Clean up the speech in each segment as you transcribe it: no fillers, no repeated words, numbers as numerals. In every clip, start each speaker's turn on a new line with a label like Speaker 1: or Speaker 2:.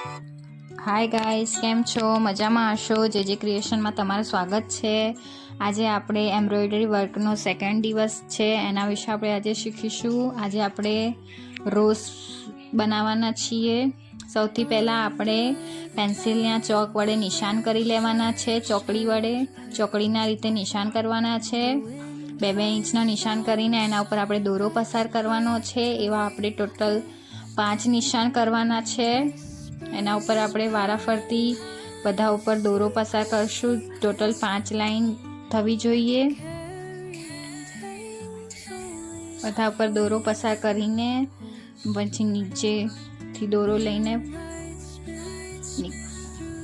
Speaker 1: Hi guys, કેમ છો? મજામાં હશો? જે ક્રિએશનમાં તમારું સ્વાગત છે. આજે આપણે એમ્બ્રોઇડરી વર્કનો સેકન્ડ દિવસ છે, એના વિશે આપણે આજે શીખીશું. આજે આપણે રોઝ બનાવવાના છીએ. સૌથી પહેલાં આપણે પેન્સિલના ચોક વડે નિશાન કરી લેવાના છે. ચોકડીના રીતે નિશાન કરવાના છે. 2 ઇંચના નિશાન કરીને એના ઉપર આપણે દોરો પસાર કરવાનો છે. એવા આપણે ટોટલ 5 નિશાન કરવાના છે. એના ઉપર આપણે વારાફરતી બધા ઉપર દોરો પસાર કરશું. ટોટલ 5 લાઈન થવી જોઈએ. બધા ઉપર દોરો પસાર કરીને પછી નીચેથી દોરો લઈને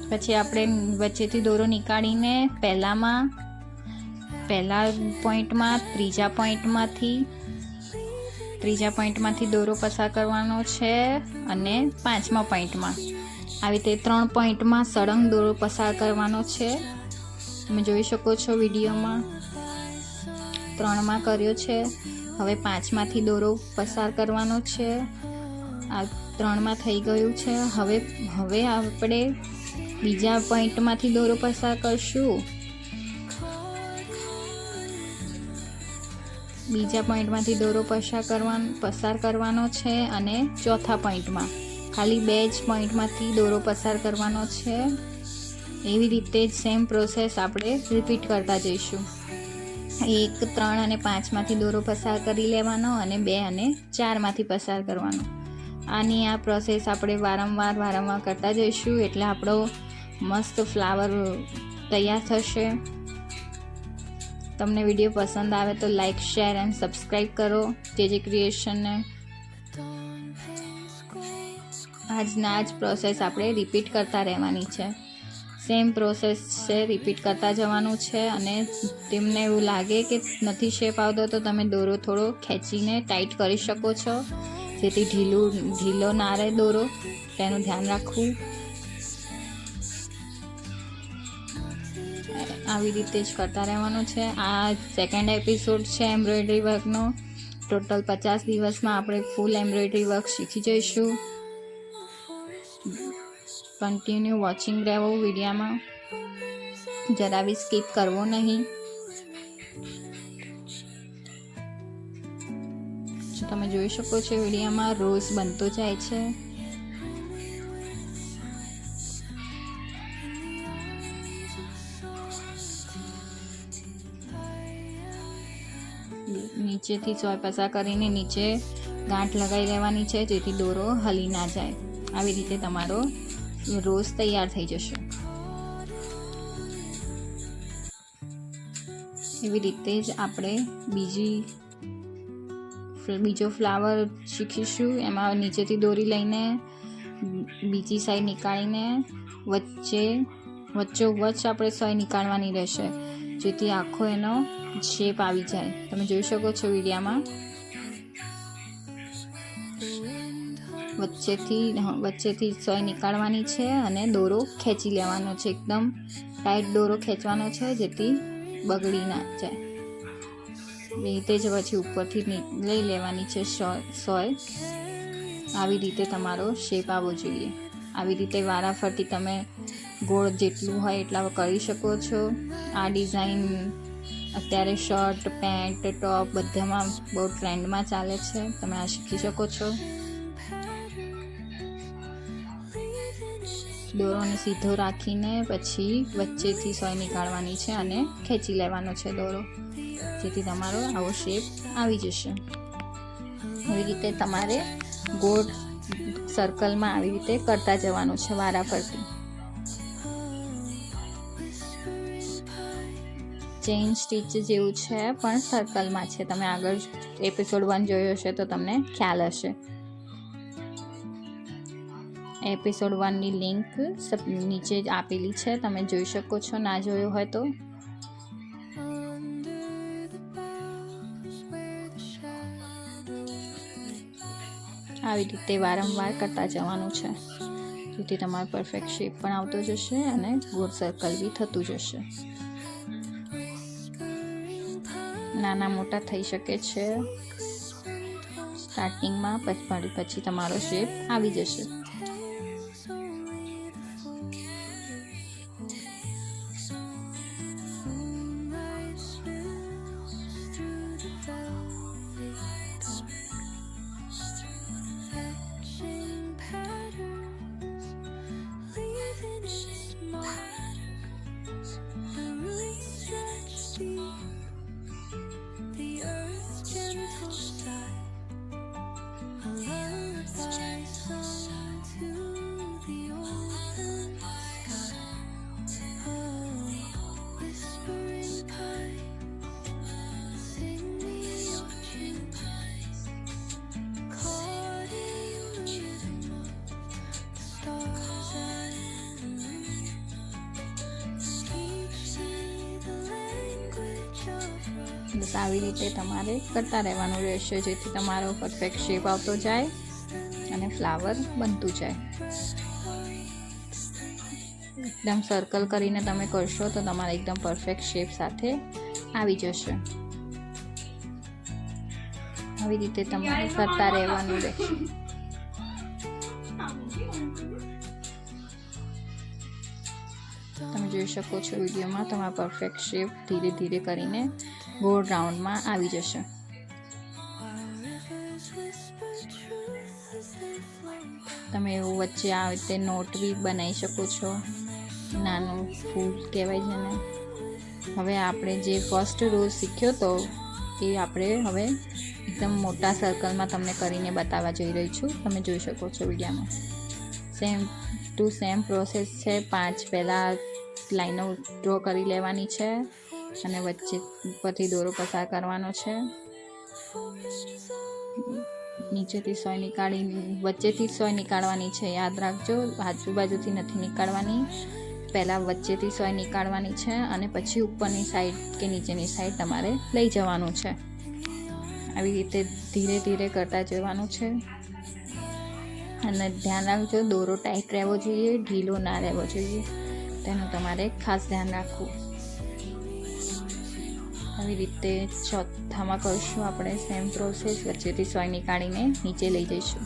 Speaker 1: પછી આપણે વચ્ચેથી દોરો નીકાળીને પહેલા પોઈન્ટમાં ત્રીજા પોઈન્ટમાંથી દોરો પસાર કરવાનો છે અને 5મા પોઈન્ટમાં આવી રીતે 3 પોઈન્ટમાં સળંગ દોરો પસાર કરવાનો છે. તમે જોઈ શકો છો વિડીયોમાં 3માં કર્યો છે. હવે 5માંથી દોરો પસાર કરવાનો છે. આ 3માં થઈ ગયું છે. હવે આપણે બીજા પોઈન્ટમાંથી દોરો પસાર કરશું. બીજા પોઈન્ટમાંથી દોરો પસાર કરવાનો છે અને ચોથા પોઈન્ટમાં ખાલી 2 જ પોઈન્ટમાંથી દોરો પસાર કરવાનો છે. એવી રીતે જ સેમ પ્રોસેસ આપણે રિપીટ કરતા જઈશું. 1, 3 અને 5માંથી દોરો પસાર કરી લેવાનો અને 2 અને 4માંથી પસાર કરવાનો. આની આ પ્રોસેસ આપણે વારંવાર કરતા જઈશું એટલે આપણો મસ્ત ફ્લાવર તૈયાર થશે. તમને વિડીયો પસંદ આવે તો લાઈક, શેર એન્ડ સબસ્ક્રાઈબ કરો જે ક્રિએશનને. આજના જ પ્રોસેસ આપણે રિપીટ કરતા રહેવાની છે. સેમ પ્રોસેસ છે, રિપીટ કરતા જવાનું છે. અને તેમને એવું લાગે કે નથી શેપ આવતો તો તમે દોરો થોડો ખેંચીને ટાઈટ કરી શકો છો, જેથી ઢીલો ના રહે દોરો. તેનું ધ્યાન રાખવું. આવી રીતે જ કરતા રહેવાનું છે. આ સેકન્ડ એપિસોડ છે એમ્બ્રોઇડરી વર્કનો. ટોટલ 50 દિવસમાં આપણે ફૂલ એમ્બ્રોઇડરી વર્ક શીખી જઈશું. કન્ટિન્યુ વોચિંગ રહેવું વિડીયોમાં, જરા બી સ્કીપ કરવો નહીં. તમે જોઈ શકો છો વિડીયોમાં રોઝ બનતો જાય છે. નીચેથી સોય પસાર કરીને નીચે ગાંઠ લગાવી લેવાની છે, જેથી દોરો હલી ના જાય. આવી રીતે તમારો રોઝ તૈયાર થઈ જશે. એવી રીતે જ આપણે બીજો ફ્લાવર શીખીશું. એમાં નીચેથી દોરી લઈને બીજી સાઈડ નીકાળીને વચ્ચોવચ્ચ આપણે સોય નીકાળવાની રહેશે, જેથી આખો એનો શેપ આવી જાય. તમે જોઈ શકો છો વિડીયોમાં વચ્ચેથી સોય નીકાળવાની છે અને દોરો ખેંચી લેવાનો છે. એકદમ ટાઈટ દોરો ખેંચવાનો છે, જેથી બગડી ના જાય. એ રીતે જ પછી ઉપરથી લઈ લેવાની છે સોય. આવી રીતે તમારો શેપ આવવો જોઈએ. આવી રીતે વારાફરતી તમે ગોળ જેટલું હોય એટલા કરી શકો છો. આ ડિઝાઇન અત્યારે શર્ટ, પેન્ટ, ટોપ બધામાં બહુ ટ્રેન્ડમાં ચાલે છે. તમે આ શીખી શકો છો. દોરોને સીધો રાખીને પછી વચ્ચેથી સોય નીકાળવાની છે અને ખેંચી લેવાનો છે દોરો, જેથી તમારો આવો શેપ આવી જશે. એવી રીતે તમારે ગોળ સર્કલમાં આવી રીતે કરતા જવાનું છે વારાફરતી. ચેઇન સ્ટીચ જેવું છે પણ સર્કલમાં છે. તમે આગળ એપિસોડ 1 જોયો હશે તો તમને ખ્યાલ હશે. એપિસોડ 1ની લિંક નીચે જ આપેલી છે, તમે જોઈ શકો છો. ના જોયો હોય તો આવી રીતે વારંવાર કરતા જવાનું છે, જેથી તમારો પરફેક્ટ શેપ પણ આવતો જશે અને ગોળ સર્કલ બી થતું જશે. નાના મોટા થઈ શકે છે સ્ટાર્ટિંગમાં, પછી તમારો શેપ આવી જશે. બસ આવી રીતે તમારે કરતા રહેવાનું રહેશે, જેથી તમારો પરફેક્ટ શેપ આવતો જાય અને ફ્લાવર બનતું જાય. એકદમ સર્કલ કરીને તમે કરશો તો તમારે એકદમ પરફેક્ટ શેપ સાથે આવી જશે. આવી રીતે તમારે કરતા રહેવાનું રહેશે. તમે જોઈ શકો છો વિડીયોમાં તમારા પરફેક્ટ શેપ ધીરે ધીરે કરીને ગોળ રાઉન્ડમાં આવી જશે. તમે એવું વચ્ચે આ રીતે નોટ બી બનાવી શકો છો, નાનું ફૂલ કહેવાય છે ને. હવે આપણે જે ફર્સ્ટ રોઝ શીખ્યો તો એ આપણે હવે એકદમ મોટા સર્કલમાં તમને કરીને બતાવવા જઈ રહી છું. તમે જોઈ શકો છો વિડીયોમાં. સેમ ટુ સેમ પ્રોસેસ છે. 5 પહેલાં લાઈનો ડ્રો કરી લેવાની છે અને વચ્ચે ઉપરથી દોરો પસાર કરવાનો છે. નીચેથી સોય નીકાળી વચ્ચેથી સોય નીકાળવાની છે, યાદ રાખજો. આજુબાજુથી નથી નીકાળવાની. પહેલાં વચ્ચેથી સોય નીકાળવાની છે અને પછી ઉપરની સાઈડ કે નીચેની સાઈડ તમારે લઈ જવાનું છે. આવી રીતે ધીરે ધીરે કરતા જવાનું છે. અને ધ્યાન રાખજો, દોરો ટાઈટ રહેવો જોઈએ, ઢીલો ના રહેવો જોઈએ. તેનું તમારે ખાસ ધ્યાન રાખવું. આવી રીતે ચોથામાં કરશું આપણે સેમ પ્રોસેસ. વચ્ચેથી સોય નીકાળીને નીચે લઈ જઈશું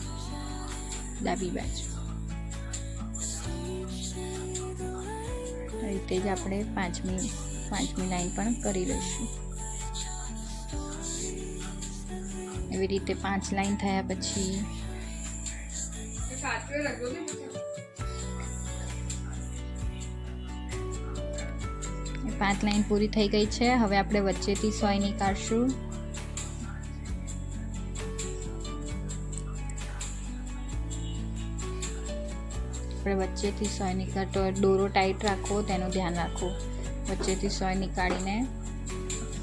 Speaker 1: ડાબી બાજુ. આવી રીતે જ આપણે પાંચમી લાઈન પણ કરી લઈશું. એવી રીતે 5 લાઈન થયા પછી 5 લાઈન પૂરી થઈ ગઈ છે. હવે આપણે વચ્ચેથી સોય નીકાળશું. આપણે વચ્ચેથી સોય નીકાળતો દોરો ટાઈટ રાખવો, તેનું ધ્યાન રાખવું. વચ્ચેથી સોય નીકાળીને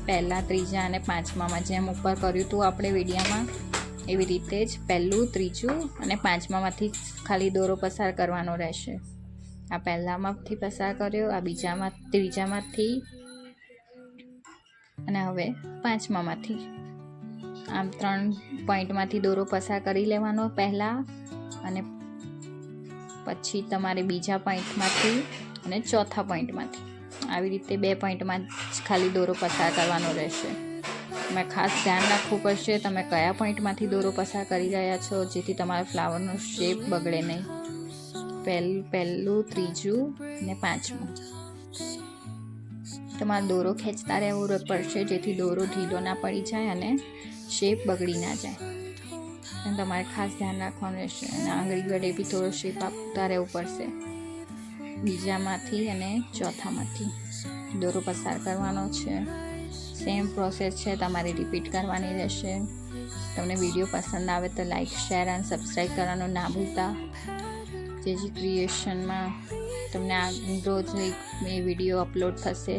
Speaker 1: પહેલાં, ત્રીજા અને પાંચમામાં જેમ ઉપર કર્યું હતું આપણે વિડીયોમાં એવી રીતે જ પહેલું, ત્રીજું અને પાંચમામાંથી ખાલી દોરો પસાર કરવાનો રહેશે. આ પહેલામાંથી પસાર કર્યો, આ બીજામાં, ત્રીજામાંથી અને હવે પાંચમામાંથી. આમ 3 પોઈન્ટમાંથી દોરો પસાર કરી લેવાનો પહેલાં, અને પછી તમારે બીજા પોઈન્ટમાંથી અને ચોથા પોઈન્ટમાંથી. આવી રીતે 2 પોઈન્ટમાં જ ખાલી દોરો પસાર કરવાનો રહેશે. તમે ખાસ ધ્યાન રાખવું પડશે તમે કયા પોઈન્ટમાંથી દોરો પસાર કરી રહ્યા છો, જેથી તમારા ફ્લાવરનો શેપ બગડે નહીં. પહેલું, ત્રીજું ને પાંચમું. તમારે દોરો ખેંચતા રહેવું પડશે, જેથી દોરો ઢીલો ના પડી જાય અને શેપ બગડી ના જાય. અને તમારે ખાસ ધ્યાન રાખવાનું રહેશે. અને આંગળી વડે બી થોડો શેપ આપતા રહેવું પડશે. બીજામાંથી અને ચોથામાંથી દોરો પસાર કરવાનો છે. સેમ પ્રોસેસ છે, તમારે રિપીટ કરવાની રહેશે. તમને વિડીયો પસંદ આવે તો લાઈક, શેર અને સબસ્ક્રાઈબ કરવાનું ના ભૂલતા. જેજી ક્રિએશનમાં તમને આ રોજ એ વિડીયો અપલોડ થશે,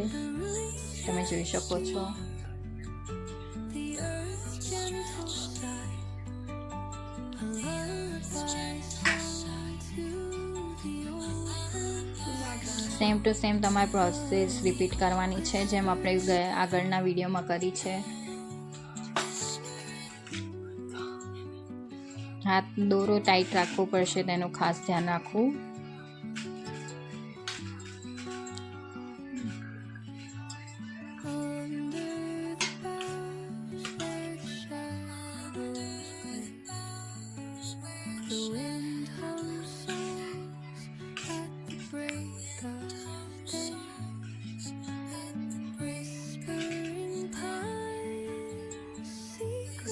Speaker 1: તમે જોઈ શકો છો. સેમ ટુ સેમ તમારે પ્રોસેસ રિપીટ કરવાની છે, જેમ આપણે આગળના વિડીયોમાં કરી છે. હાથ દોરો ટાઈટ રાખવો પડશે, તેનું ખાસ ધ્યાન રાખવું.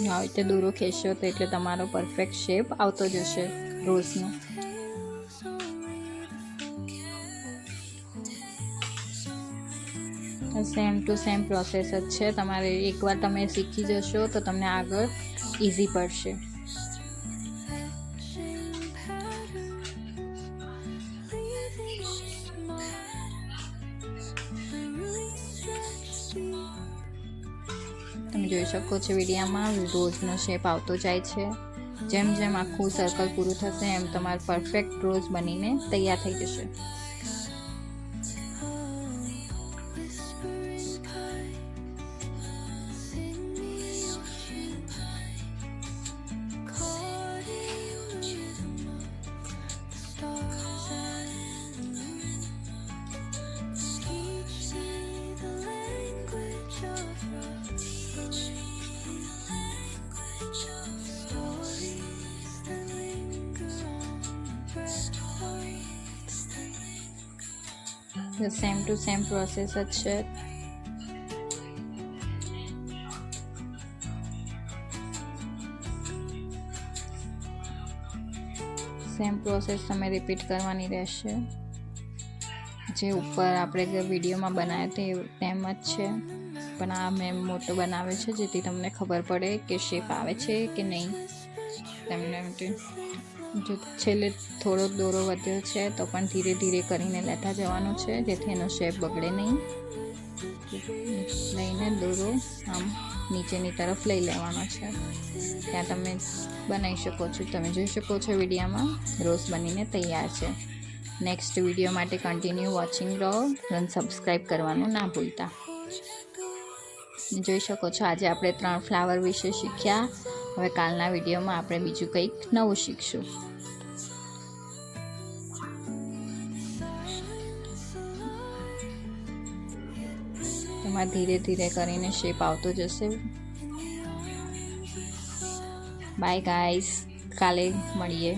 Speaker 1: આવી રીતે દોરો ખેંચશો તો એટલે તમારો પરફેક્ટ શેપ આવતો જશે રોઝનો. સેમ ટુ સેમ પ્રોસેસ જ છે. તમારે એકવાર તમે શીખી જશો તો તમને આગળ ઇઝી પડશે. તમે જોઈ શકો છો વિડીયોમાં રોઝનો શેપ આવતો જાય છે. જેમ જેમ આખું સર્કલ પૂરું થશે એમ તમારું પરફેક્ટ રોઝ બનીને તૈયાર થઈ જશે. સેમ ટુ સેમ પ્રોસેસ જ છે. સેમ પ્રોસેસ તમે રિપીટ કરવાની રહેશે. જે ઉપર આપણે વિડીયોમાં બનાવ્યા તે તેમ જ છે, પણ આ મેં મોટો બનાવે છે જેથી તમને ખબર પડે કે શેપ આવે છે કે નહીં. તમને જો છેલ્લે થોડો દોરો વધ્યો છે તો પણ ધીરે ધીરે કરીને લેતા જવાનું છે જેથી એનો શેપ બગડે નહીં. લઈને દોરો આમ નીચેની તરફ લઈ લેવાનો છે. ત્યાં તમે બનાવી શકો છો. તમે જોઈ શકો છો વિડીયોમાં રોઝ બનીને તૈયાર છે. નેક્સ્ટ વિડીયો માટે કન્ટિન્યુ વોચિંગ રહો અને સબસ્ક્રાઈબ કરવાનું ના ભૂલતા. જોઈ શકો છો આજે આપણે 3 ફ્લાવર વિશે શીખ્યા. હવે કાલના વિડીયોમાં આપણે બીજું કંઈક નવું શીખશું. તેમાં ધીરે ધીરે કરીને શેપ આવતો જશે. બાય ગાઈસ, કાલે મળીએ.